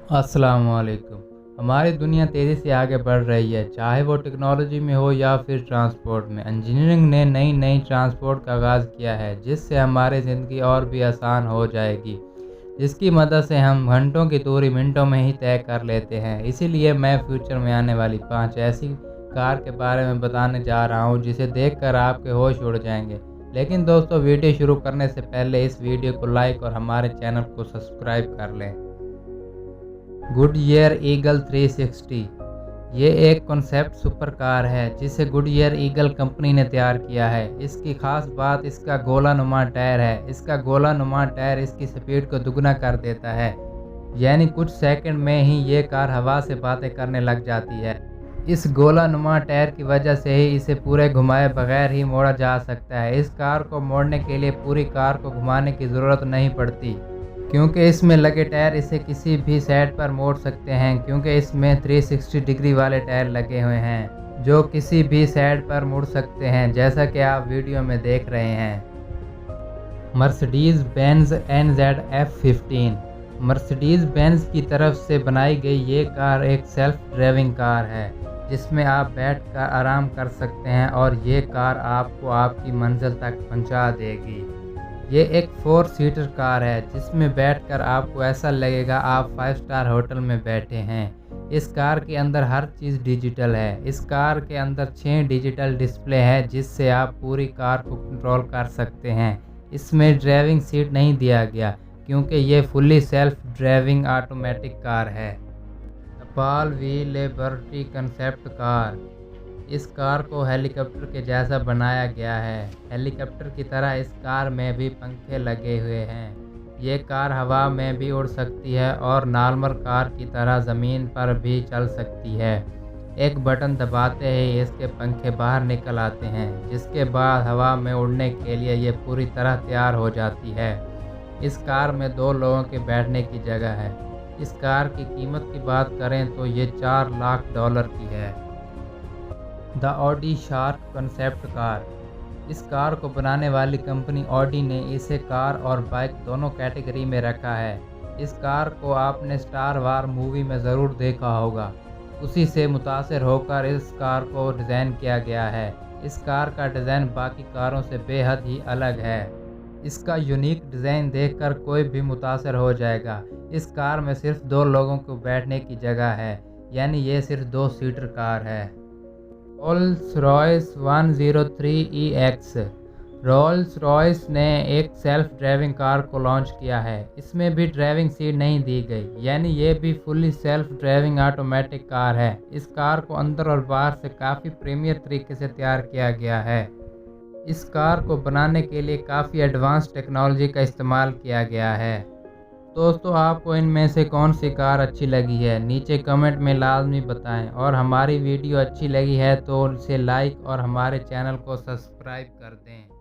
अस्सलाम वालेकुम। हमारी दुनिया तेज़ी से आगे बढ़ रही है, चाहे वो टेक्नोलॉजी में हो या फिर ट्रांसपोर्ट में। इंजीनियरिंग ने नई नई ट्रांसपोर्ट का आगाज़ किया है, जिससे हमारी ज़िंदगी और भी आसान हो जाएगी, जिसकी मदद से हम घंटों की दूरी मिनटों में ही तय कर लेते हैं। इसीलिए मैं फ्यूचर में आने वाली 5 ऐसी कार के बारे में बताने जा रहा हूँ, जिसे देखकर आपके होश उड़ जाएंगे। लेकिन दोस्तों, वीडियो शुरू करने से पहले इस वीडियो को लाइक और हमारे चैनल को सब्सक्राइब कर लें। गुडईयर ईगल 360 ये एक कॉन्सेप्ट सुपर कार है जिसे गुडईयर ईगल कंपनी ने तैयार किया है। इसकी खास बात इसका गोला नुमा टायर है। इसका गोला नुमा टायर इसकी स्पीड को दुगना कर देता है, यानी कुछ सेकंड में ही ये कार हवा से बातें करने लग जाती है। इस गोला नुमा टायर की वजह से ही इसे पूरे घुमाए बगैर ही मोड़ा जा सकता है। इस कार को मोड़ने के लिए पूरी कार को घुमाने की ज़रूरत नहीं पड़ती, क्योंकि इसमें लगे टायर इसे किसी भी साइड पर मोड़ सकते हैं, क्योंकि इसमें 360 डिग्री वाले टायर लगे हुए हैं जो किसी भी साइड पर मुड़ सकते हैं, जैसा कि आप वीडियो में देख रहे हैं। Mercedes Benz NZ F15 Mercedes Benz की तरफ से बनाई गई ये कार एक सेल्फ ड्राइविंग कार है, जिसमें आप बैठकर आराम कर सकते हैं और ये कार आपको आपकी मंजिल तक पहुंचा देगी। ये एक 4 सीटर कार है, जिसमें बैठकर आपको ऐसा लगेगा आप 5 स्टार होटल में बैठे हैं। इस कार के अंदर हर चीज़ डिजिटल है। इस कार के अंदर 6 डिजिटल डिस्प्ले है, जिससे आप पूरी कार को कंट्रोल कर सकते हैं। इसमें ड्राइविंग सीट नहीं दिया गया, क्योंकि ये fully self driving automatic car है। पाल व्हील लिबर्टी कंसेप्ट कार इस कार को हेलीकॉप्टर के जैसा बनाया गया है। हेलीकॉप्टर की तरह इस कार में भी पंखे लगे हुए हैं। ये कार हवा में भी उड़ सकती है और नॉर्मल कार की तरह ज़मीन पर भी चल सकती है। एक बटन दबाते ही इसके पंखे बाहर निकल आते हैं, जिसके बाद हवा में उड़ने के लिए ये पूरी तरह तैयार हो जाती है। इस कार में 2 लोगों के बैठने की जगह है। इस कार की कीमत की बात करें तो ये $4 लाख की है। The Audi shark concept car इस कार को बनाने वाली कंपनी ऑडी ने इसे कार और बाइक दोनों कैटेगरी में रखा है। इस कार को आपने स्टार वार मूवी में ज़रूर देखा होगा, उसी से मुतासिर होकर इस कार को डिज़ाइन किया गया है। इस कार का डिज़ाइन बाकी कारों से बेहद ही अलग है। इसका यूनिक डिज़ाइन देखकर कोई भी मुतासिर हो जाएगा। इस कार में सिर्फ 2 लोगों को बैठने की जगह है, यानी ये सिर्फ 2 सीटर कार है। Rolls Royce 103EX Rolls Royce ने एक सेल्फ ड्राइविंग कार को लॉन्च किया है। इसमें भी ड्राइविंग सीट नहीं दी गई, यानी ये भी fully self driving automatic car है। इस कार को अंदर और बाहर से काफ़ी प्रीमियर तरीके से तैयार किया गया है। इस कार को बनाने के लिए काफ़ी एडवांस टेक्नोलॉजी का इस्तेमाल किया गया है। दोस्तों, आपको इनमें से कौन सी कार अच्छी लगी है, नीचे कमेंट में लाजमी बताएं। और हमारी वीडियो अच्छी लगी है तो इसे लाइक और हमारे चैनल को सब्सक्राइब कर दें।